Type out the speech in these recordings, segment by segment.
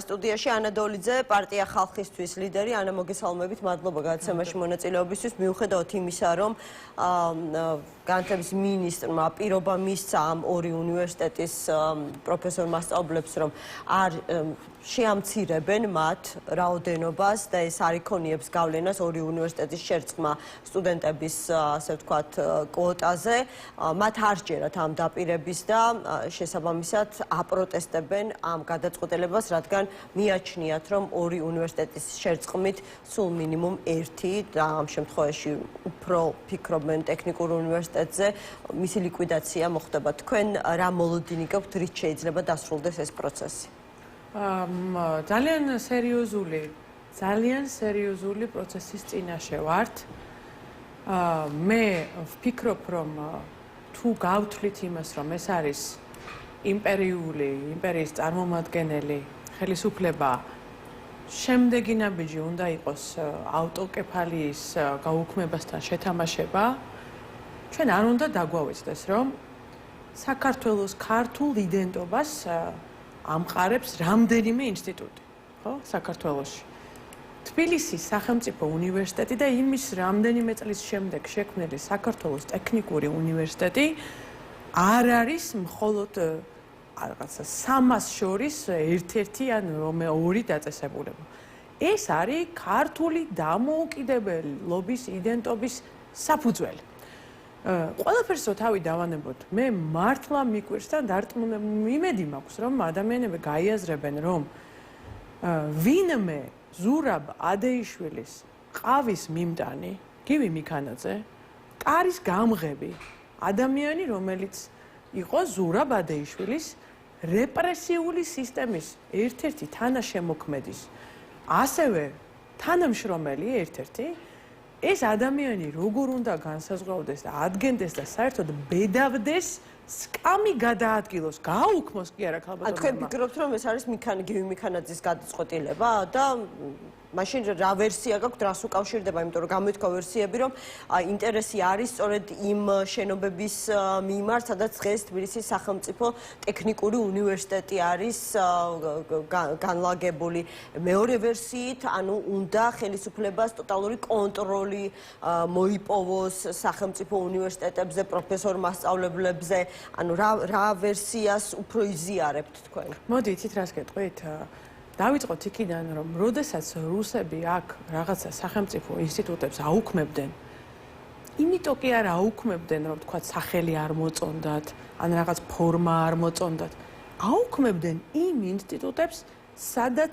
სტუდიაში ანა დოლიძე, პარტია ხალხისთვის ლიდერი. ანა, მოგესალმებით, მადლობა გადაცემაში მონაწილეობისთვის. მიუხედავად იმისა, რომ განათლების მინისტრმა პირობა მისცა ამ ორი უნივერსიტეტის პროფესორ მასწავლებლებს, რომ არ შეამცირებენ მათ რაოდენობას და ეს არ იქონიებს გავლენას ორი უნივერსიტეტის შერწყმა სტუდენტების, ასე ვთქვათ, კვოტაზე. მათ არ სჯერათ ამ დაპირების და შესაბამისად აპროტესტებენ ამ გადაწყვეტილებას, რადგან მიაჩნიათ, რომ ორი უნივერსიტეტის შერწყმით სულ მინიმუმ ერთი და ამ შემთხვევაში უფრო ფიქრობენ ტექნიკურ უნივერსიტეტზე, მისი ლიკვიდაცია მოხდება. თქვენ რა მოლოდინი გაქვთ, რით შეიძლება დასრულდეს ეს პროცესი? ძალიან სერიოზული პროცესის წინაშე ვართ. მე ვფიქრობ, რომ თუ გავთვლით იმას, რომ ეს არის იმპერიის წარმომადგენელი ხელისუფლება, შემდეგი ნაბიჯი უნდა იყოს ავტოკეფალიის გაუქმებასთან შეთამაშება, ჩვენ არ უნდა დაგვავეცდეს, რომ საქართველოს ქართულ იდენტობას ამყარებს რამდენიმე ინსტიტუტი, ხო, საქართველოში. თბილისის სახელმწიფო უნივერსიტეტი და იმის რამდენიმე წლის შემდეგ შექმნილი საქართველოს ტექნიკური უნივერსიტეტი არ არის მხოლოდ რაღაცა 300 შორის ერთ-ერთი ან ორი დაწესებულება. ეს არის ქართული დამოუკიდებლობის იდენტობის საფუძველი. ყველაფერს თავი დავანებოთ. მე მართლა მიკვირს და იმედი მაქვს, რომ ადამიანები გაიაზრებენ, რომ ვინმე ზურაბ ადეიშვილის ყავის მიმტანი, გივი მიქანაძე, კარის გამღები, ადამიანი, რომელიც იყო ზურაბ ადეიშვილის რეპრესიული სისტემის ერთ-ერთი თანაშემოქმედის, ასევე თანამშრომელი ერთ-ერთი, ეს ადამიანი როგორ უნდა განსაზღვრავდეს და ადგენდეს და საერთოდ ბედავდეს, სკამი გადაადგილოს, გააუქმოს კი არა ქალბატონმა. თქვენ ფიქრობთ, რომ ეს არის გივი მიქანაძის გადაწყვეტილება და მაშინ რა ვერსია გაქვთ, რას უკავშირდება, იმიტომ რომ გამოითქვა ვერსიები, რომ ინტერესი არის სწორედ იმ შენობების მიმართ, სადაც დღეს თბილისის სახელმწიფო ტექნიკური უნივერსიტეტი არის განლაგებული. მეორე ვერსიით, ანუ უნდა ხელისუფლებას ტოტალური კონტროლი მოიპოვოს სახელმწიფო უნივერსიტეტებზე, პროფესორ მასწავლებლებზე, ანუ რა ვერსიას უფრო იზიარებთ თქვენ? მოდი, იცით რას გეტყვით? დავიწყოთ იქიდან, რომ როდესაც რუსები აქ რაღაცა სახელმწიფო ინსტიტუტებს აუქმებდნენ, იმიტომ კი არ აუქმებდნენ, რომ თქვა სახელი არ მოწონდათ, ან რაღაც ფორმა არ მოწონდათ. აუქმებდნენ იმ ინსტიტუტებს, სადაც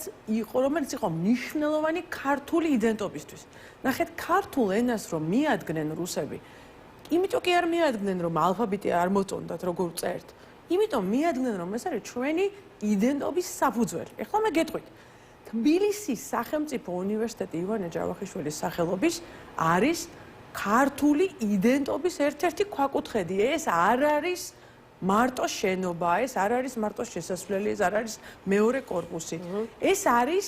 რომელიც იყო მნიშვნელოვანი ქართული იდენტობისთვის. ნახეთ, ქართულ ენას რომ მიადგნენ რუსები, იმიტომ კი არ მიადგნენ, რომ ალფაბეტი არ მოწონდათ, როგორ წერთ. იმიტომ მიადგნენ, რომ ეს არის ჩვენი იდენტობის საფუძველი. ეხლა მე გეტყვით, თბილისის სახელმწიფო უნივერსიტეტი ივანე ჯავახიშვილის სახელობის არის ქართული იდენტობის ერთ-ერთი ქვაკუთხედი. ეს არ არის მარტო შენობა, ეს არ არის მარტო შესასვლელი, ეს არ არის მეორე კორპუსი. ეს არის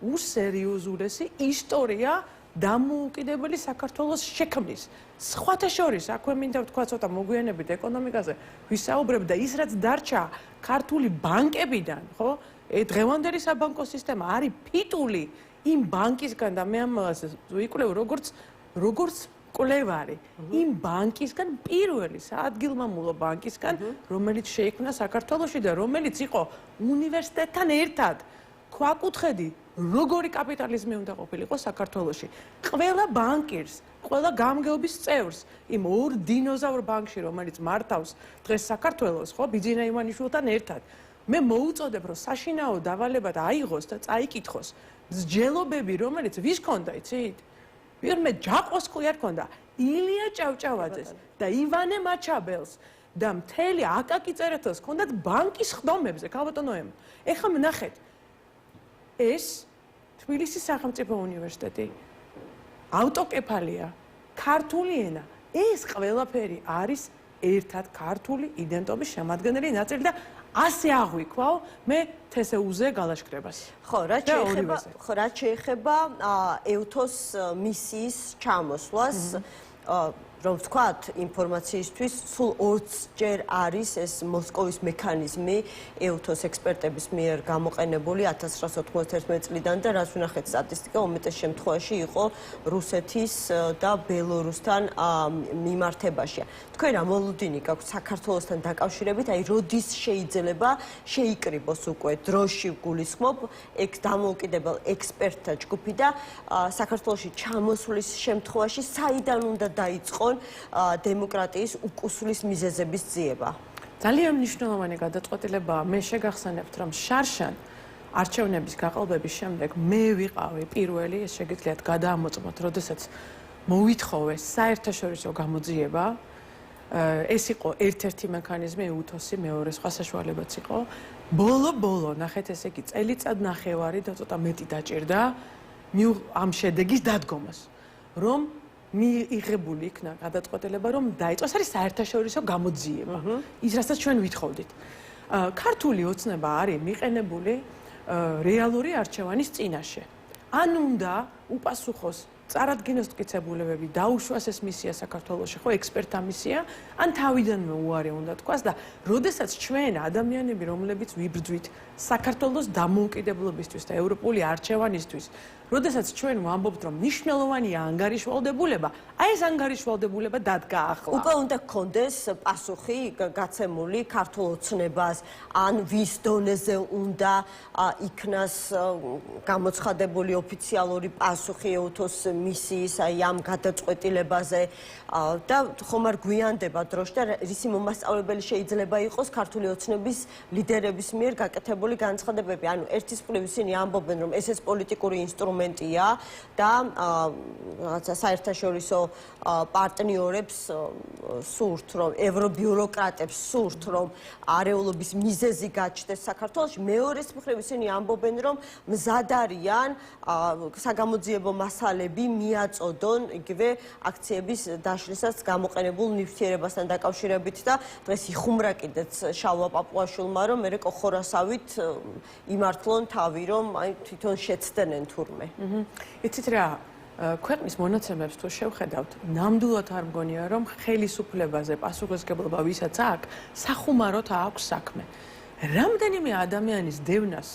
უსერიოზულესი ისტორია დამოუკიდებელი საქართველოს შექმნის. სხვათა შორის, აქვე მინდა ვთქვა ცოტა მოგვიანებით ეკონომიკაზე ვისაუბრებ და ის რაც დარჩა ქართული ბანკებიდან, ხო? დღევანდელი საბანკო სისტემა არის ფიტული იმ ბანკისგან და მე ამას ვიკვლევ როგორც კვლევარი. იმ ბანკისგან, პირველი საადგილმამულო ბანკისგან, რომელიც შეიქმნა საქართველოში და რომელიც იყო უნივერსიტეტთან ერთად ქვაკუთხედი, როგორი კაპიტალიზმი უნდა ყოფილიყო საქართველოში. ყველა ბანკირს, ყველა გამგეობის წევრს, იმ ორ დინოზავრ ბანკში, რომელიც მართავს დღეს საქართველოს, ხო, ბიძინა ივანიშვილთან ერთად. მე მოუწოდებ, რომ საშინაო დავალება აიღოს და წაიკითხოს მსჯელობები, რომელიც ვის ჰქონდა, იცით? ვიღიმე ჯაყოს ხო არ ჰქონდა, ილია ჭავჭავაძეს და ივანე მაჩაბელს და მთელი აკაკი წერეთელს ჰქონდათ ბანკის ხდომებზე, ქალბატონოემ. ეხლა ნახეთ, ეს თბილისის სახელმწიფო უნივერსიტეტი, ავტოკეფალია, ქართული ენა, ეს ყველაფერი არის ერთად ქართული იდენტობის შემადგენელი ნაწილი და ასე აღვიქვაო მე თსუ-ზე გალაშქრებას. ხო, რაც შეეხება ეუთოს მისიის ჩამოსვლას, რომ ვთქვათ, ინფორმაციისთვის სულ 20 ჯერ არის ეს მოსკოვის მექანიზმი EUTOS ექსპერტების მიერ გამოყენებული 1991 წლიდან და რაც ვნახეთ სტატისტიკა უმეტეს შემთხვევაში იყო რუსეთის და ბელორუსთან მიმართებაშია. თქვენ რა მოლოდინი გაქვთ საქართველოსთან დაკავშირებით, აი როდის შეიძლება შეიკრიბოს უკვე დროში გულისხმობ ეგ დამოუკიდებელ ექსპერტთა ჯგუფი და საქართველოში ჩამოსვლის შემთხვევაში საიდან უნდა დაიწყონ დემოკრატიის უკუსვლის მიზეზების ძიება. ძალიან მნიშვნელოვანი გადაწყვეტილებაა. მე შეგახსენებთ, რომ შარშან არჩევნების გაყალბების შემდეგ მე ვიყავი პირველი, ეს შეგიძლიათ გადაამოწმოთ, როდესაც მოვითხოვეს საერთაშორისო გამოძიება. ეს იყო ერთ-ერთი მექანიზმი EUTOS-ი, მეორე სხვა საშუალებაც იყო. ბოლო ნახეთ, ესე იგი წელიწად ნახევარი და ცოტა მეტი დაჭირდა ამ შედეგის დადგომას, რომ მიიღებული იქნა გადაწყვეტილება, რომ დაიწყოს არის საერთაშორისო გამოძიება. ის რასაც ჩვენ ვითხოვდით. ქართული ოცნება არის მიყენებული რეალური არჩევანის წინაშე. ან უნდა უპასუხოს წარადგინოს მტკიცებულებები, დაუშვას ეს მისია საქართველოში, ხო, ექსპერტთა მისია, ან თავიდანვე უარი უნდა თქვას და როდესაც ჩვენ ადამიანები, რომლებიც ვიბრძვით საქართველოს დამოუკიდებლობისთვის და ევროპული არჩევანისთვის, როდესაც ჩვენ ვამბობთ, რომ მნიშვნელოვანია ანგარიშვალდებულება, აი ეს ანგარიშვალდებულება დადგა ახლა. უკვე უნდა გქონდეს პასუხი გაცემული ქართულ ოცნებას, ან ვის დონეზე უნდა იქნას გამოცხადებული ოფიციალური პასუხი EUTOS მისიის აი ამ გადაწყვეტილებაზე და ხომ არ გვიანდება დროში და რისი მომასწავლებელი შეიძლება იყოს ქართული ოცნების ლიდერების მიერ გაკეთებული განცხადებები. ანუ ერთის მხრივ ისინი ამბობენ, რომ ეს პოლიტიკური ინსტრუმენტია და რაღაცა საერთაშორისო პარტნიორებს სურთ, რომ ევრობიუროკრატებს სურთ, რომ არეულობის მიზეზი გაჩნდეს საქართველოში. მეორეს მხრივ ისინი ამბობენ, რომ მზად არიან საგამოძიებო მასალები მიაწოდონ იგივე აქციების დაშლისას გამოყენებულ ნივთიერებასთან დაკავშირებით და დღეს იხუმრა კიდეც შალვა პაპუაშვილმა, რომ მერე კოხორასავით იმართლონ თავი, რომ აი თვითონ შეცდენენ თურმე. იცით რა, ქვეყნის მონაცემებს თუ შევხედავთ, ნამდვილად არ მგონია, რომ ხელისუფლებაზე პასუხისმგებლობა ვისაც აქვს, სახუმაროდ აქვს საქმე. რამდენიმე ადამიანის დევნას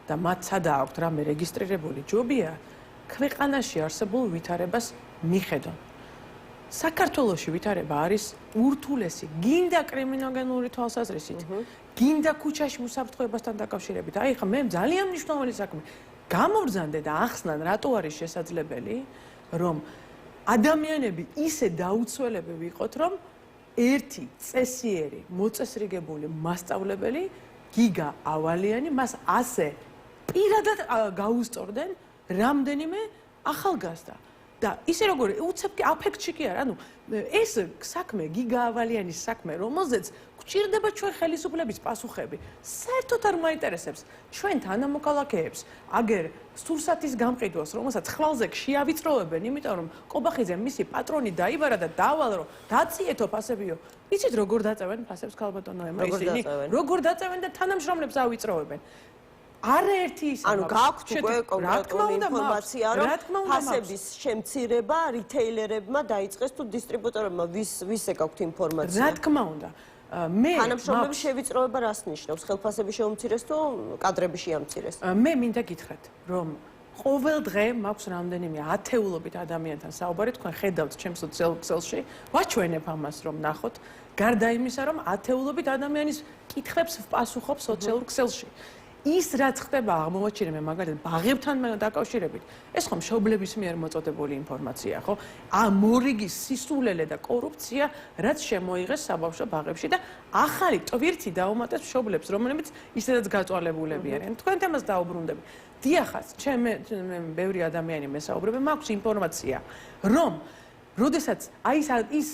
და მათ სადა აქვთ რამე რეგისტრირებული ჯობია, ქვეყანაში არსებულ ვითარებას მიხედონ. საქართველოში ვითარება არის ურთულესი, გინდა კრიმინოგენური თვალსაზრისით, გინდა ქუჩაში უსაფრთხოებასთან დაკავშირებით. აი ხა მე ძალიან მნიშვნელოვანი საქმე გამოვბრძანდე და ახსნან, რატო არის შესაძლებელი, რომ ადამიანები ისე დაუცველები ვიყოთ, რომ ერთი წესიერი, მოწესრიგებული მასწავლებელი გიგა ავალიანი მას ასე პირადად გაუსწორდნენ რამდენიმე ახალგაზრდა. და ისე როგორ უცებ აფექტში კი არა, ანუ ეს საქმე გიგა ავალიანის საქმე, რომელზეც გვჭირდება ჩვენ ხელისუფლების პასუხები, საერთოდ არ მაინტერესებს ჩვენ თანამოქალაქეებს, აგერ სურსათის გამყიდვას, რომელსაც ხვალზე შეავიწროვებენ, იმიტომ რომ კობახიძემ მისი პატრონი დაიბარა და დავალ რომ დაწიეთო ფასებიო. იცით როგორ დაწევენ ფასებს ქალბატონო ემა ისინი? როგორ დაწევენ და თანამშრომლებს ავიწროვებენ. არაერთი ის ანუ გაქვთ უკვე კონკრეტული ინფორმაცია, რომ ფასების შემცირება რიტეილერებმა დაიწყეს თუ დისტრიბუტორებმა, ვისზე გაქვთ ინფორმაცია? რა თქმა უნდა. მე თანამშრომლების შევიწროვება რას ნიშნავს? ხელფასები შეუმცირეს თუ კადრები შეამცირეს? მე მინდა გითხრათ, რომ ყოველ დღე მაქვს რამდენიმე ათეულობით ადამიანთან საუბარი, თქვენ ხედავთ ჩემს სოციალურ ქსელში, ვაჩვენებ ამას, რომ ნახოთ, გარდა იმისა, რომ ათეულობით ადამიანის კითხვებს ვპასუხობ სოციალურ ქსელში. ის რაც ხდება აღმოვაჩინე მე მაგალითად ბაღებთან დაკავშირებით, ეს ხომ მშობლების მიერ მოწოდებული ინფორმაცია, ხო? მორიგი სისულელე და კორუფცია, რაც შემოიღეს საბავშვო ბაღებში და ახალი ტვირთი დაუმატეს მშობლებს, რომლებიც ისედაც გაწვალებულები არიან. თქვენ თემას დაუბრუნდები. დიახაც, ჩემ ბევრი ადამიანი მესაუბრები, მაქვს ინფორმაცია, რომ როდესაც აი ის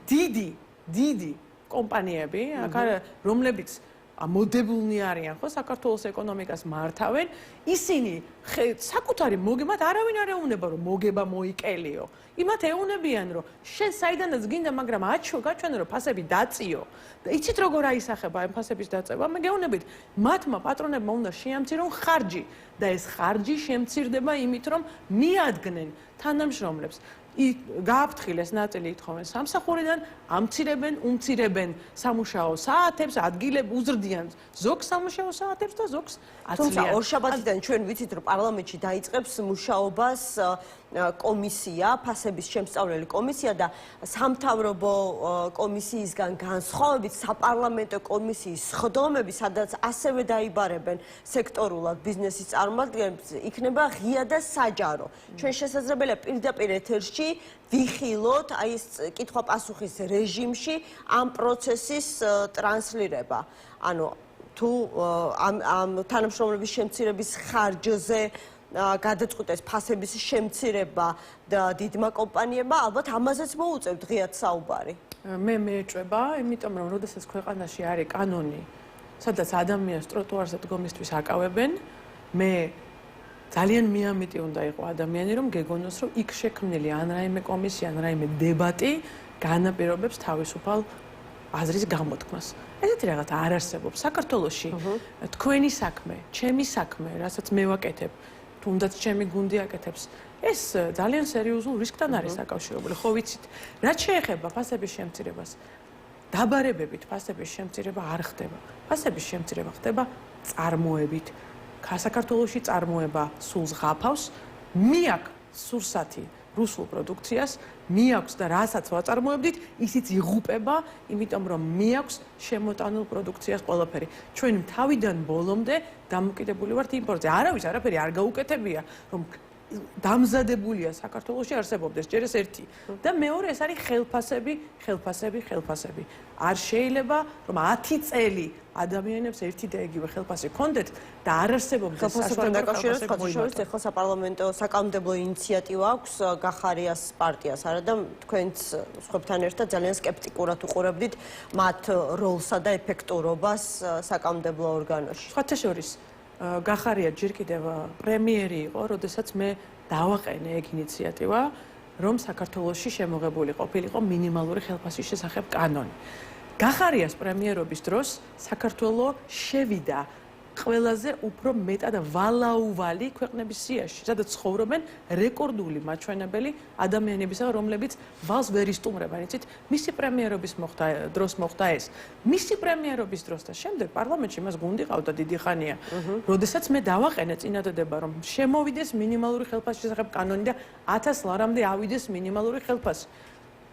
დიდი კომპანიები, რომლებიც მოდებულნი არიან ხო საქართველოს ეკონომიკას მართავენ, ისინი საკუთარი მოგებათ არავინ არ ეუნება რომ მოგება მოიკელიო. იმათ ეუნებიან რომ შენ საიდანაც გინდა, მაგრამ გაჩვენე რომ ფასები დაწიო. და იცით როგორ აისახება ამ ფასების დაწევა? მე გეუბნებით, მათმა პატრონებმა უნდა შეამცირონ ხარჯი და ეს ხარჯი შემცირდება იმით რომ მიადგნენ თანამშრომლებს. გააფრთხილეს ნაწილი ითხოვენ სამსახურიდან, ამცირებენ, უმცირებენ სამუშაო საათებს, ადგილებს უზრდიან ზოგ სამუშაო საათებს და ზოგს თუმცა აცლიან. ორშაბათიდან ჩვენ ვიცით, რომ პარლამენტში დაიწყებს მუშაობას კომისია, ფასების შემსწავლელი კომისია და სამთავრობო კომისიისგან განსხვავებით საპარლამენტო კომისიის სხდომები, სადაც ასევე დაიბარებენ სექტორულად ბიზნესის წარმომადგენლებს, იქნება ღია და საჯარო. ჩვენ შესაძლებელია პირდაპირ ეთერში ვიხილოთ აი ეს კითხვა-პასუხის რეჟიმში ამ პროცესის ტრანსლირება. ანუ თუ ამ თანამშრომლობის შემცირების ხარჯზე გადაწყვეტეს ფასების შემცირება და დიდმა კომპანიებმა, ალბათ ამაზეც მოუწევთ ღიად საუბარი. მე მეეჭვება, იმიტომ რომ როდესაც ქვეყანაში არის კანონი, სადაც ადამიანს ტროტუარზე დგომისთვის აკავებენ, მე ძალიან მიამიტი უნდა იყო ადამიანი, რომ გეგონოს, რომ იქ შექმნილი ან რაიმე კომისია, ან რაიმე დებატი განაპირობებს თავისუფალ აზრის გამოთქმას. ესეთი რაღაც არ არსებობს. საქართველოში თქვენი საქმე, ჩემი საქმე, რასაც მე ვაკეთებ, თუნდაც ჩემი გუნდი აკეთებს, ეს ძალიან სერიოზულ რისკთან არის დაკავშირებული. ხო ვიცით, რაც შეეხება ფასების შემცირებას, დაბარებებით ფასების შემცირება არ ხდება. ფასების შემცირება ხდება წარმოებით. საქართველოში წარმოება სულს ღაფავს, მიაქვს სურსათი რუსულ პროდუქციას, მიაქვს და რასაც ვაწარმოებდით, ისიც იღუპება, იმიტომ რომ მიაქვს შემოტანილ პროდუქციას ყველაფერი. ჩვენ თავიდან ბოლომდე დამოკიდებული ვართ იმპორტზე. არავის არაფერი არ გაუკეთებია, რომ დამზადებულია საქართველოში არსებობდეს ჯერ ეს ერთი და მეორე ეს არის ხელფასები. არ შეიძლება რომ 10 წელი ადამიანებს ერთი და იგივე ხელფასი ჰქონდეთ და არ არსებობდეს ხელფასებთან დაკავშირებით ხალხის ახლა საპარლამენტო საკანონმდებლო ინიციატივა აქვს გახარიას პარტიას, არა და თქვენც სხვებთან ერთად ძალიან სკეპტიკურად უყურებდით მათ როლსა და ეფექტურობას საკანონმდებლო ორგანოში. სხვათა შორის გახარია ჯერ კიდევ პრემიერი იყო, როდესაც მე დავაყენე ეგ ინიციატივა, რომ საქართველოში შემოღებული ყოფილიყო მინიმალური ხელფასის შესახებ კანონი. გახარიას პრემიერობის დროს საქართველო შევიდა ყველაზე უფრო მეტად ვალაუვალი ქვეყნების სიაში, სადაც ცხოვრობენ რეკორდული მაჩვენებელი ადამიანებისა, რომლებიც ვალს ვერ ისტუმრებენ, იცით? მისი პრემიერობის დროს მოხდა ეს. მისი პრემიერობის დროს და შემდეგ პარლამენტში მას გუნდი ყავდა დიდი ხანია. როდესაც მე დავაყენე წინადადება, რომ შემოვიდეს მინიმალური ხელფასის შესახებ კანონი და 1000 ლარამდე ავიდეს მინიმალური ხელფასი.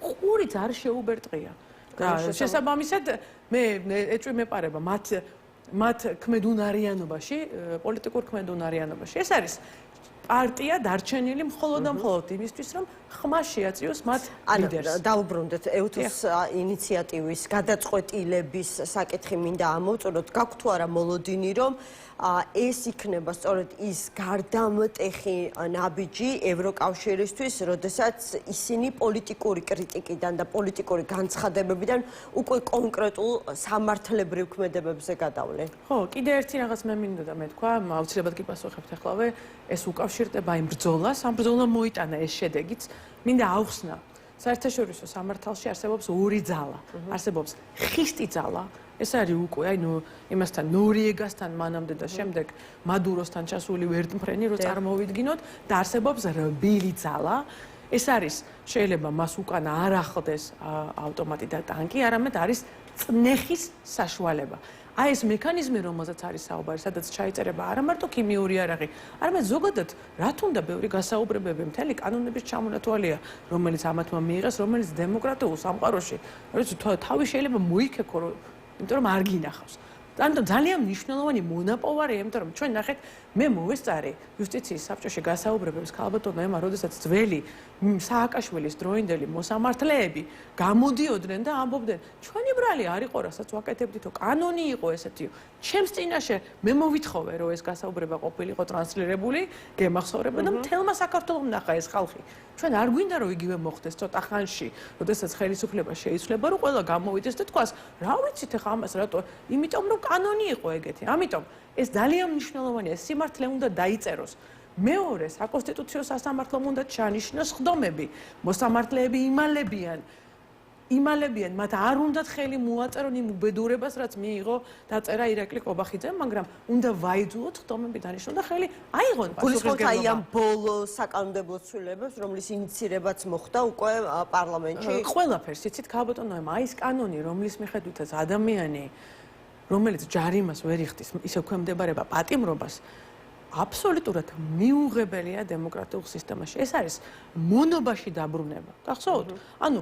ყურიც არ შეუბერტყია. და შესაბამისად მე ეჭვი მეპარება მათ ქმედუნარიანობაში, პოლიტიკურ ქმედუნარიანობაში. ეს არის პარტია დარჩენილი მხოლოდ და მხოლოდ იმისთვის, რომ ხმა შეაწიოს მათ ლიდერს. დაუბრუნდეთ ევთოს ინიციატივის გადაწყვეტილების საკითხი მინდა ამოვწუროთ. გაქვთ თუ არა მოლოდინი, რომ ეს იქნება სწორედ ის გარდამტეხი ნაბიჯი ევროკავშირისთვის, როდესაც ისინი პოლიტიკური კრიტიკიდან და პოლიტიკური განცხადებებიდან უკვე კონკრეტულ სამართლებრივ ქმედებებზე გადავლენ. ხო, კიდე ერთი რაღაც მე მინდოდა მეთქვა, აუცილებლად კი პასუხებთ ახლავე, ეს უკავშირდება იმ ბრძოლას, ამ ბრძოლამ მოიტანა ეს შედეგიც, მინდა ავხსნა. საერთაშორისო სამართალში არსებობს ორი ძალა. არსებობს ხისტი ძალა, ეს არის უკვე, იმასთან ნორიეგასთან მანამდე და შემდეგ მადუროსთან ჩასული ვერტმფრენი, რო წარმოვიდგინოთ და არსებობს რბილი ძალა. ეს არის, შეიძლება მას უკან არ ახლდეს ავტომატი და ტანკი, არამედ არის წნეხის საშუალება. აი ეს მექანიზმი, რომელზეც არის საუბარი, სადაც ჩაიწერება არა მარტო ქიმიური იარაღი, არამედ ზოგადად, რა თუნდა ბევრი გასაუბრებები მთელი კანონების ჩამონათვალია, რომელიც ამათმა მიიღეს, რომელიც დემოკრატიულ სამყაროში, თავი შეიძლება მოიქეკო, იმიტომ რომ არ გინახავს. ანუ ძალიან მნიშვნელოვანი მონაპოვარია, იმიტომ რომ ჩვენ ნახეთ, მე მოვესწარი იუსტიციის საბჭოში გასაუბრებებს ქალბატონო ემა, როდესაც ძველი სააკაშვილის დროინდელი მოსამართლეები გამოდიოდნენ და ამბობდნენ, ჩვენი ბრალი არ იყო, რასაც ვაკეთებდითო, კანონი იყო ესეთიო. ჩემს წინაშე მე მოვითხოვე, რომ ეს გასაუბრება ყოფილიყო ტრანსლირებული, გემახსოვრება და მთელმა საქართველომ ნახა ეს ხალხი. ჩვენ არ გვინდა რომ იგივე მოხდეს ცოტა ხანში, როდესაც ხელისუფლება შეიცვლება, რომ ყველა გამოვიდეს და თქვას, რა ვიცით ახლა ამას რატო? იმიტომ რომ კანონი იყო ეგეთი. ამიტომ ეს ძალიან მნიშვნელოვანია, სიმართლე უნდა დაიწეროს. მეორე, საკონსტიტუციო სასამართლომ უნდა ჩანიშნოს ხდომები. მოსამართლეები იმალებიან იმალებიან, მათ არ უნდათ ხელი მოაწერონ იმ უბედურებას, რაც მიიღო დაწერა ირაკლი ყობახიძემ, მაგრამ უნდა ვაიძულოთ ხტომები დანიშნონ და ხელი აიღონ გულისხმობთ აი ამ ბოლო საკანონმდებლო ცვლილებებს, რომლის ინიცირებაც მოხდა უკვე პარლამენტში. ყველაფერს იცით ქალბატონო, აი ეს კანონი, რომლის მიხედვითაც ადამიანი, რომელიც ჯარიმას ვერ იხდის, ისე ქვემდებარება პატიმრობას, აბსოლუტურად მიუღებელია დემოკრატიულ სისტემაში. ეს არის მონობაში დაბრუნება. გახსოვთ? ანუ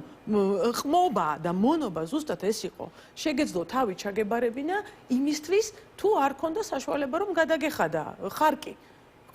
ყმობა და მონობა ზუსტად ეს იყო. შეგეძლო თავი ჩაგებარებინა იმისთვის, თუ არ ქონდა საშუალება რომ გადაგეხადა ხარკი.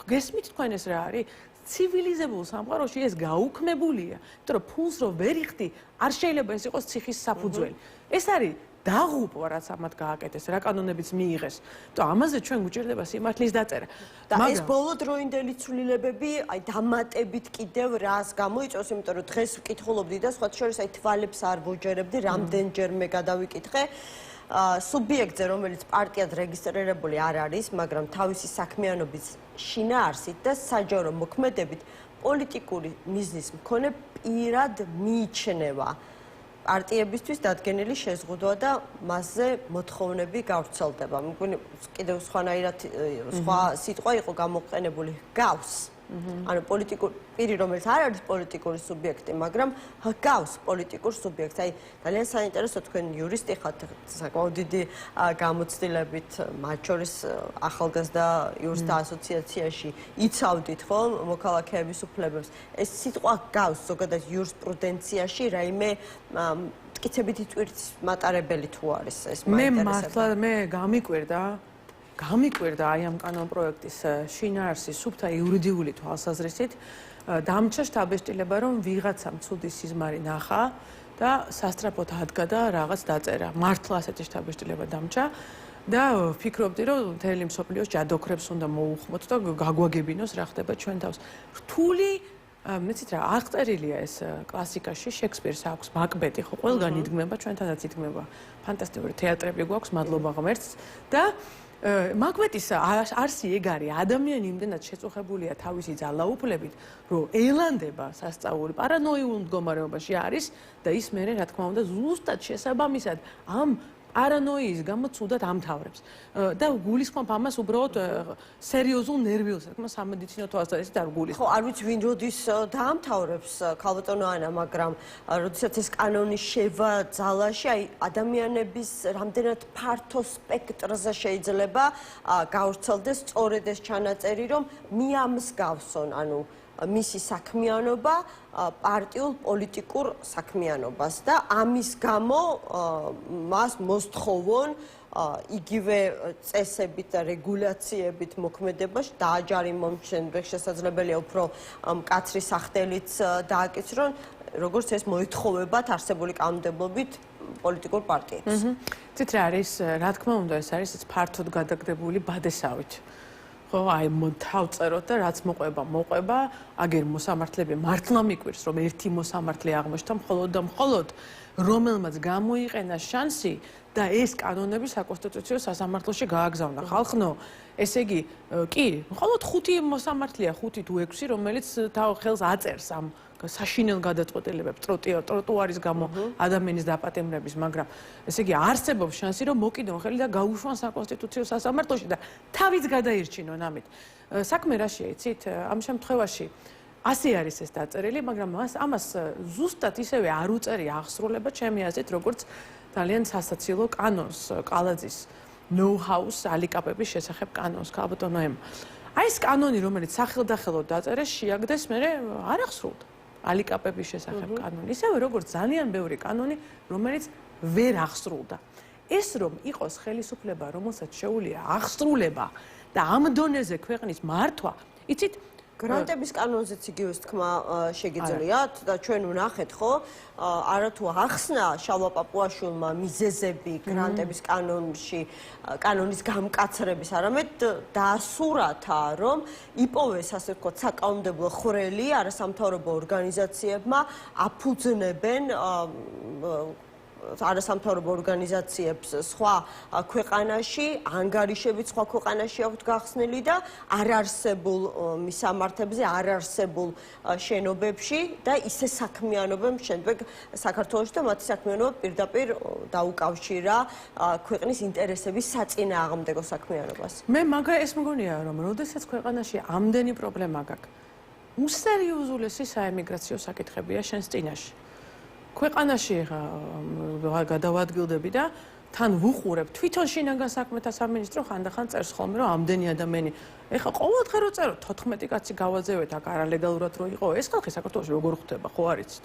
გესმით თქვენ ეს რა არის? ცივილიზებულ სამყაროში ეს გაუქმებულია, იმიტომ რომ ფულს რო ვერ იხდი, არ შეიძლება ეს იყოს ციხის საფუძველი. ეს არის დაღუპვა, რაც ამათ გააკეთეს, რა კანონებიც მიიღეს. და ამაზე ჩვენ გვჭირდება სიმართლის დაწერა. და ეს ბოლოდროინდელი ცვლილებები, აი დამატებით კიდევ რას გამოიწვევს, იმიტომ რომ დღეს ვკითხულობდი და სხვა შორის აი თვალებს არ ვუჯერებდი, რამდენჯერმე გადავიკითხე. სუბიექტზე, რომელიც პარტიად რეგისტრირებული არ არის, მაგრამ თავისი საქმიანობის შინაარსით და საჯარო მოქმედებით პოლიტიკური მიზნის მქონე პირად მიიჩნევა პარტიებისთვის დადგენილი შეზღუდვა და მასზე მოთხოვნები გავრცელდება. მგონი კიდევ სხვანაირად სხვა სიტყვა იყო გამოყენებული გავს. ანუ პოლიტიკური პირი, რომელიც არ არის პოლიტიკური სუბიექტი, მაგრამ გავს პოლიტიკურ სუბიექტს. აი ძალიან საინტერესო, თქვენ იურისტი ხართ, საკმაოდ დიდი გამოცდილებით, მათ შორის ახალგაზრდა იურისტთა ასოციაციაში იცავდით, ხო, მოქალაქეების უფლებებს. ეს სიტყვა გავს ზოგადად იურისპრუდენციაში რაიმე მტკიცებითი ტვირთის მატარებელი თუ არის ეს მაინტერესება. მე გამიკვირდა აი ამ კანონპროექტის შინაარსი სუფთა იურიდიული თვალსაზრისით. დამჭა შთაბეჭდილება, რომ ვიღაცამ ცუდი სიზმარი ნახა და სასტრაფოდ ადგა და რაღაც დაწერა. მართლა ასეთი შთაბეჭდილება დამჭა და ვფიქრობდი, რომ მთელი მსოფლიოს ჯადოქრებს უნდა მოუხმოთ და გაგვაგებინოს რა ხდება ჩვენ თავს. რთული მეცით რა აღწერილია ეს კლასიკაში, შექსპირს აქვს მაკბეტი, ხო ყველგან იდგმება, ჩვენთანაც იდგმება. ფანტასტიკური თეატრები გვაქვს, მადლობა ღმერთს და მაკბეტის არსი ეგ არის, ადამიანი იმდენად შეწუხებულია თავისი ძალაუფლებით, რომ ელანდება სასწაული, პარანოიულ მდგომარეობაში არის და ის მერე რა თქმა უნდა ზუსტად შესაბამისად ამ პარანოიის გამო ცუდად ამთავრებს. და გულისხმობ ამას უბრალოდ სერიოზულ ნერვიულ საქმეს სამედიცინო თვალსაზრისით არ გულისხმობ. ხო, არ ვიცი ვინ როდის დაამთავრებს ქალბატონო ანა, მაგრამ როდესაც ეს კანონი შევა ძალაში, აი ადამიანების რამდენად ფართო სპექტრზე შეიძლება გავრცელდეს სწორედ ეს ჩანაწერი, რომ მიამსგავსონ, ანუ მისი საქმიანობა პარტიულ პოლიტიკურ საქმიანობას და ამის გამო მას მოსთხოვონ იგივე წესებით და რეგულაციებით მოქმედებაში დააჯარიმონ, შემდეგ შესაძლებელია უფრო მკაცრი სახდელიც დააკისრონ, როგორც ეს მოეთხოვებათ არსებული კანონმდებლობით პოლიტიკურ პარტიებს. ცით რა არის, რა თქმა უნდა, ეს არის ფართოდ გადაგდებული ბადესავით. ხო, აი თავწეროთ და რაც მოყვება, აგერ მოსამართლეები მართლა მიკვირს, რომ ერთი მოსამართლე აღმოჩნდა მხოლოდ და მხოლოდ, რომელმაც გამოიყენა შანსი და ეს კანონები საკონსტიტუციო სასამართლოში გააგზავნა. ხალხნო, ესე იგი, კი, მხოლოდ 5 მოსამართლეა, 5 თუ 6, რომელიც თავ ხელს აწერს ამ საშინელ გადაწყვეტილებებს ტროტუარის გამო ადამიანის დაპატიმრების, მაგრამ ესე იგი არსებობს შანსი, რომ მოკიდონ ხელი და გაუშვან საკონსტიტუციო სასამართლოში და თავიც გადაირჩინონ ამით. საქმე რაშია, იცით, ამ შემთხვევაში ასე არის ეს დაწერილი, მაგრამ ამას ზუსტად ისევე არ უწერია აღსრულება ჩემი აზრით, როგორც ძალიან სასაცილო კანონს, კალაძის ნოუ-ჰაუს ალიკაპების შესახებ კანონს, ქალბატონო ემ. აი ეს კანონი, რომელიც სახელდახელოდ დაწერეს, შეაგდეს მერე არ აღსრულდა. ალიკაპების შესახებ კანონი, ისევე როგორც ძალიან ბევრი კანონი, რომელიც ვერ აღსრულდა. ეს რომ იყოს ხელისუფლება, რომელსაც შეუძლია აღსრულება და ამ დონეზე ქვეყნის მართვა, იცით, გრანტების კანონზეც იგივეს თქმა შეგიძლიათ და ჩვენ ვნახეთ, ხო? არათუ ახსნა შალვა პაპუაშვილმა მიზეზები გრანტების კანონში, კანონის გამკაცრების, არამედ დაასურათა, რომ იპოვეს, ასე ვთქვათ, საკანონმდებლო ხვრელი არასამთავრობო ორგანიზაციებმა აფუძნებენ არასამთავრობო ორგანიზაციებს სხვა ქვეყანაში, ანგარიშებით სხვა ქვეყანაში აქვთ გახსნილი და არ არსებულ მისამართებზე, არ არსებულ შენობებში და ისე საქმიანობენ შემდეგ საქართველოში და მათი საქმიანობა პირდაპირ დაუკავშირა ქვეყნის ინტერესების საწინააღმდეგო საქმიანობას. მე ეს მგონია რომ როდესაც ქვეყანაში ამდენი პრობლემა გაქვს, უსერიოზულესი საემიგრაციო საკითხებია შენს წინაშე. ქვეყანაში გადავადგილდები და თან ვუყურებ თვითონ შინაგან საქმეთა სამინისტრო ხანდახან წერს ხოლმე რომ ამდენი ადამიანი ეხლა ყოველდღე რო წერო 14 კაცი გავაძევეთ აქ არალეგალურად რო იყო ეს ხალხი საქართველოში როგორ ხვდება ხო არიცით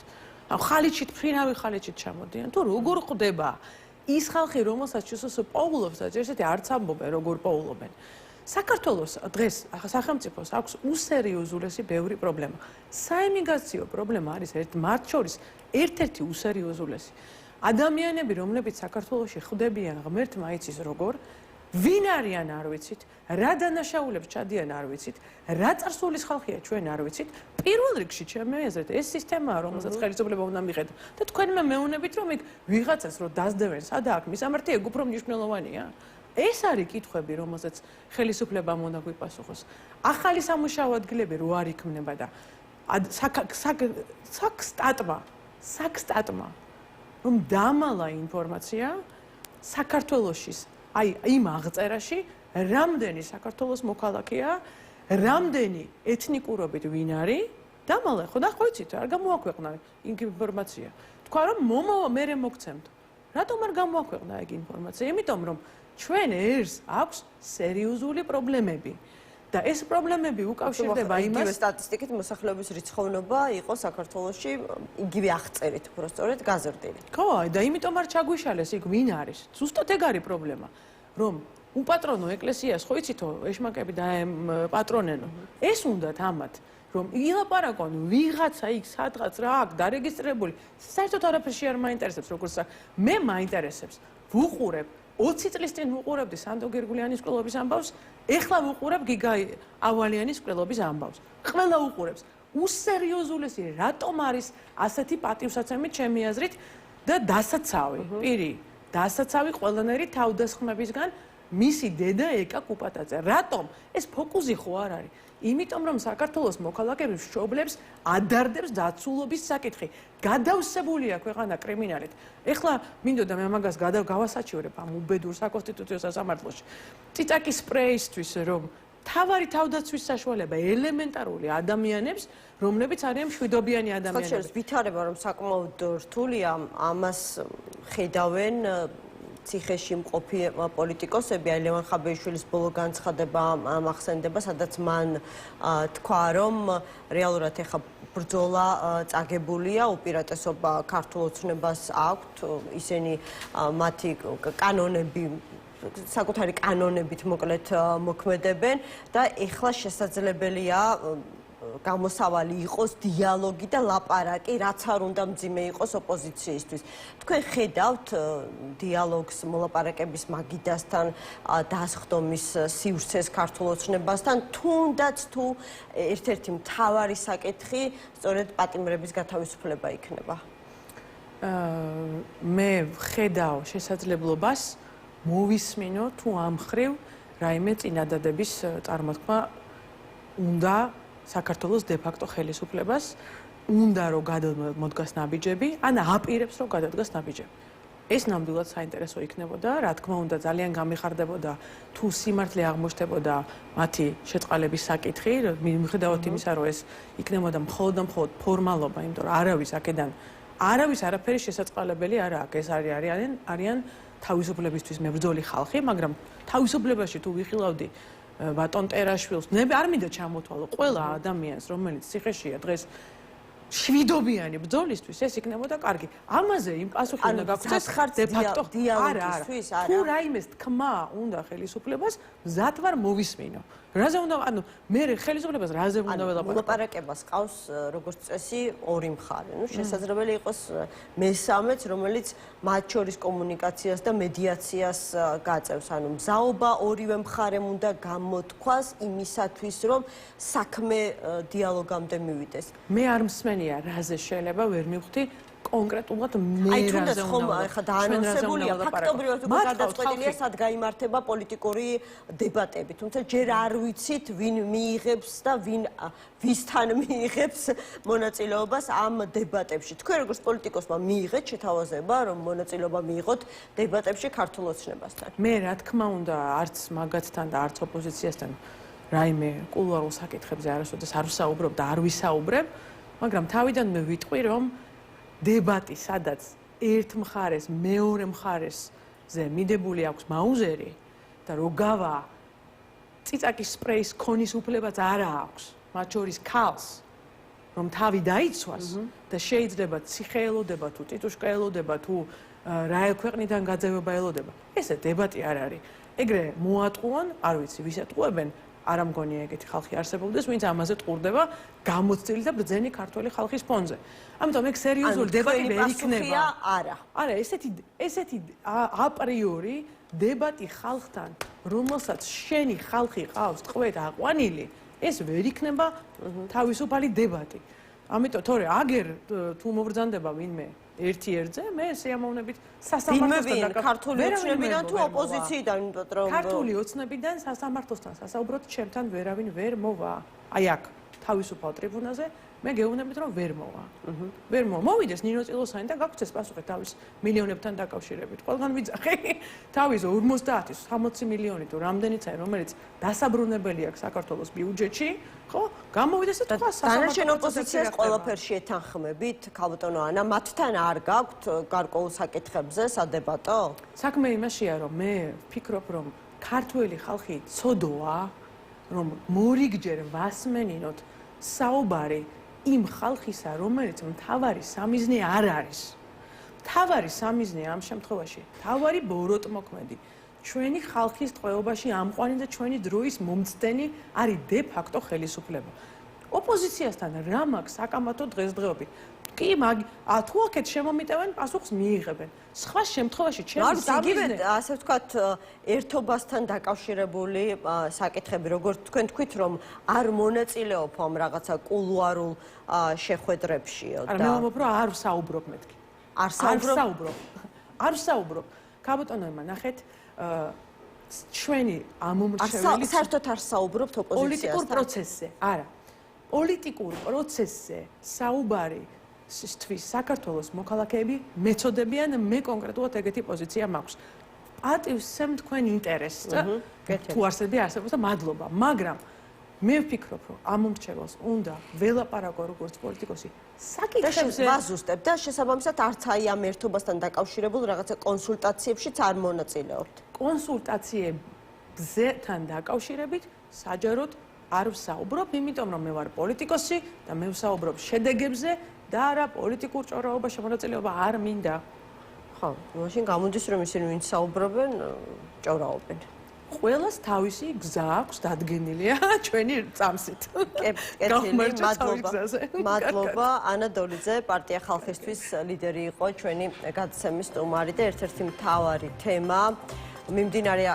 ხალიჩით ფრინავი ხალიჩით ჩამოდიან თუ როგორ ხვდება ის ხალხი რომელსაც შესოს პოულობს და ესეთი არც ამბობენ როგორ პოულობენ საქართველოს დღეს სახელმწიფოს აქვს უსერიოზულესი ბევრი პრობლემა საემიგრაციო პრობლემა არის მათ შორის ერთ-ერთი უსერიოზულესი ადამიანები, რომლებიც საქართველოში ხვდებიან ღმერთმა იცის როგორ, ვინ არიან არ ვიცით, რა დანაშაულებს ჩადიან არ ვიცით, რა წარსულის ხალხია ჩვენ არ ვიცით, პირველ რიგში ჩემი აზრით ეს სისტემაა, რომელსაც ხელისუფლება უნდა მიხედა და თქვენ მეუნებით რომ იქ ვიღაცას რო დასდევენ, სადა აქ მისამართი ეგ უფრო მნიშვნელოვანია. ეს არის კითხვები, რომელსაც ხელისუფლებამ უნდა გვიპასუხოს. ახალი სამუშაო ადგილები რო არ იქმნება და საქსტატმა რომ დამალა ინფორმაცია საქართველოსის აი იმ აღწერაში რამდენი საქართველოს მოქალაქეა რამდენი ეთნიკურობით ვინ არის დამალა ხო იცით არ გამოაქვეყნა იქ ინფორმაცია თქვა რომ მე მოგცემთ რატომ არ გამოაქვეყნა ეგ ინფორმაცია იმიტომ რომ ჩვენ ერს აქვს სერიოზული პრობლემები და ეს პრობლემები უკავშირდება იმას იგივე სტატისტიკით მოსახლეობის რიცხოვნობა იყო საქართველოში იგივე აღწერით უბრალოდ გაზრდილი. ხო, და იმიტომ არ ჩაგვიშალეს იქ ვინ არის. ზუსტად ეგ არის პრობლემა, რომ უპატრონო ეკლესიას ხო იცითო ეშმაკები დაემპატრონენო. ეს უნდათ ამათ, რომ ილაპარაკონ ვიღაცა იქ სადღაც რა აქვს დარეგისტრირებული, საერთოდ არაფერში არ მაინტერესებს როგორც მე მაინტერესებს. ვუყურებ 20 წლის წინ ვუყურებდი სანდო გერგულიანის კვლევის ამბავს, ეხლა ვუყურებ გიგა ავალიანის კვლევის ამბავს. ყველა უყურებს. უსერიოზულესი რატომ არის ასეთი პატივსაცემი ჩემი აზრით და დასაცავი, პირი, დასაცავი ყველანაირი თავდასხმებისგან მისი დედა ეკა კუპატაძე. რატომ? ეს ფოკუსი ხო არ არის. იმიტომ რომ საქართველოს მოქალაქეებს შობლებს ადარდებს დაცულობის საკითხი. გადავსებულია ქვეყანა კრიმინალით. ეხლა მინდოდა მე მაგას გავასაჩივრებ ამ უბედურ საკონსტიტუციო სასამართლოში. წიწაკის სპრეისთვის რომ თავარი თავდაცვის საშუალება ელემენტარული ადამიანებს, რომლებიც არიან მშვიდობიანი ადამიანები. ხო, შეიძლება ვითარება რომ საკმაოდ რთულია ამას ხედავენ ციხეში მყოფი პოლიტიკოსები, აი ლევან ხაბეიშვილის ბოლო განცხადება ამახსენდება, სადაც მან თქვა, რომ რეალურად ეხა ბრძოლა წაგებულია, უპირატესობა ქართულ ოცნებას აქვთ, ისინი მათი კანონები საკუთარი კანონებით მოკლედ მოქმედებენ და ეხლა შესაძლებელია გამოსავალი იყოს დიალოგი და ლაპარაკი, რაც არ უნდა მძიმე იყოს ოპოზიციისთვის. თქვენ ხედავთ დიალოგს მოლაპარაკების მაგიდასთან, დასხდომის სივრცეს ქართულ ოცნებასთან, თუნდაც თუ ერთ-ერთი მთავარი საკითხი სწორედ პატიმრების გათავისუფლება იქნება. მე ხედავ შესაძლებლობას მოვისმინო თუ ამ ხრივ რაიმე წინადადების წარმოთქმა უნდა საქართველოს დე-ფაქტო ხელისუფლებას უნდა რომ გადმოდგას ნაბიჯები, ან აპირებს რომ გადადგას ნაბიჯები. ეს ნამდვილად საინტერესო იქნებოდა, რა თქმა უნდა ძალიან გამიხარდებოდა თუ სიმართლე აღმოჩნდებოდა მათი შეწყალების საკითხი, მიუხედავად იმისა, რომ ეს იქნებოდა მხოლოდ და მხოლოდ ფორმალობა, იმიტომ რომ არავის არაფერი შესაწყალებელი არ აქვს. ეს არიან თავისუფლებისთვის მებრძოლი ხალხი, მაგრამ თავისუფლებაში თუ ვიხილავდი ბატონ ტერაშვილს, არ მინდა ჩამოთვალო ყველა ადამიანს, რომელიც ციხეშია დღეს შვიდობიანი ბრძოლისთვის, ეს იქნებოდა კარგი. ამაზე იმ პასუხი უნდა გაგვცეს დე-ფაქტო დიალოგისთვის, არა. თუ რაიმეს თქმა უნდა ხელისუფლებას, მზად ვარ მოვისმინო. რაზე უნდა, მე ხელისუფლებას რაზე უნდა ველაპარაკო? მოლაპარაკებას ყავს როგორც წესი ორი მხარე. შესაძლებელი იყოს მესამეც, რომელიც მათ შორის კომუნიკაციას და მედიაციას გაწევს. მზაობა ორივე მხარემ უნდა გამოთქვას იმისათვის, რომ საქმე დიალოგამდე მივიდეს. მე არ მსმენია რაზე შეიძლება ვერ მივხვდი კონკრეტულად მე აი თუნდაც რაზე ხომ უნდა ხა დაანონსებულია ფაქტობრივად უკვე გადაწყვეტილია სად გაიმართება პოლიტიკური დებატები, თუმცა ჯერ არ ვიცით ვინ მიიღებს და ვისთან მიიღებს მონაწილეობას ამ დებატებში. თქვენ როგორც პოლიტიკოსმა მიიღეთ შეთავაზება რომ მონაწილეობა მიიღოთ დებატებში ქართულ ოცნებასთან? მე რა თქმა უნდა არც მაგათთან და არც ოპოზიციასთან რაიმე კულუარულ საკითხებზე არასოდეს არ ვსაუბრობ და არ ვისაუბრებ, მაგრამ თავიდანვე ვიტყვი რომ დებატი, სადაც ერთ მხარეს, მეორე მხარესზე მიდებული აქვს მაუზერი და რო გავა წიწაკის სპრეის ქონის უფლებაც არა აქვს, მათ შორის ქალს, რომ თავი დაიცვას და შეიძლება ციხე ელოდება თუ ტიტუშკა ელოდება თუ რა ქვეყნიდან გაძევება ელოდება. ესე დებატი არ არის. ეგრე მოატყუან, არ ვიცი, ვის ატყუებენ, არ ამგონია ეგეთი ხალხი არსებობდეს, ვინც ამაზე ტყურდება გამოცდილი და ბრძენი ქართველი ხალხის ფონზე. ამიტომ ეგ სერიოზული დებატი ვერ იქნება. არა. არა, ესეთი აპრიორი დებატი ხალხთან, რომელსაც შენი ხალხი ყავს ტყვედ აყვანილი, ეს ვერ იქნება თავისუფალი დებატი. ამიტომ თორე აგერ თუ მობრძანდება ვინმე ერთ-ერთზე, მე სიამოვნებით სასამართლოსთან ვინმე ქართული ოცნებიდან თუ ოპოზიციიდან, იმიტომ რომ ქართული ოცნებიდან სასამართლოსთან სასაუბროდ ჩემთან ვერავინ ვერ მოვა. აი აქ თავისუფალ ტრიბუნაზე მე გეუბნებით რომ ვერ მოვა. ვერ მოვა. მოვიდეს ნინო წილოსანი და გაგვცეს პასუხი თავის მილიონებთან დაკავშირებით. ყველგან ვიძახი თავის 50-60 მილიონი თუ რამდენიც არის, რომელიც დასაბრუნებელი აქვს საქართველოს ბიუჯეტში, ხო? გამოვიდეს და თქვა დანარჩენ ოპოზიციას ყველაფერში ეთანხმებით, ქალბატონო ანა, მათთან არ გაქვთ გარკვეულ საკითხებზე სადებატო? საქმე იმაშია, რომ მე ვფიქრობ, რომ ქართველი ხალხი ცოდოა, რომ მორიგჯერ ვასმენინოთ საუბარი იმ ხალხისა, რომელიც მთავარი სამიზნე არ არის. მთავარი სამიზნე ამ შემთხვევაში, მთავარი ბოროტმოქმედი, ჩვენი ხალხის ტყვეობაში ამყვანი და ჩვენი დროის მომცდენი არის დე ფაქტო ხელისუფლება. ოპოზიციასთან რა მაქვს საკამათო დღესდღეობით? კი, თუ აქეთ შემომიტევენ, პასუხს მიიღებენ. სხვა შემთხვევაში ჩემი სამიზნე, ასე ვთქვათ, ერთობასთან დაკავშირებული საკითხები, როგორც თქვენ თქვით, რომ არ მონაწილეობ ამ რაღაცა კულუარულ შეხვედრებშიო და არა, მე ვამბობ, რომ არ ვსაუბრობ მეთქი. არ ვსაუბრობ. ქალბატონოებმა ნახეთ, ჩვენი ამომრჩეველი საერთოდ არ საუბრობთ ოპოზიციასთან? პოლიტიკურ პროცესზე, არა. პოლიტიკურ პროცესზე საუბარი თვის საქართველოს მოქალაქეები მეწოდებიან, მე კონკრეტულად ეგეთი პოზიცია მაქვს. პატივსცემ თქვენ ინტერესს, თუ არსებობს და მადლობა, მაგრამ მე ვფიქრობ, რომ ამომრჩეველს უნდა ველაპარაკო როგორც პოლიტიკოსი საკითხებზე ვაზუსტებ და შესაბამისად არც აი ამ ერთობასთან დაკავშირებულ რაღაცა კონსულტაციებშიც არ მონაწილეობთ. კონსულტაციებთან დაკავშირებით საჯაროდ არ ვსაუბრობ, იმიტომ რომ მე ვარ პოლიტიკოსი და მე ვსაუბრობ შედეგებზე და არა პოლიტიკურ ჭორაობაში მონაწილეობა არ მინდა. ხო, მაშინ გამოდის რომ ისინი ვინც საუბრობენ, ჭორაობენ. ყველას თავისი გზა აქვს დადგენილია ჩვენი წამსით. მადლობა. ანა დოლიძე, პარტია ხალხისთვის ლიდერი იყო ჩვენი გადაცემის სტუმარი და ერთ-ერთი მთავარი თემა მიმდინარე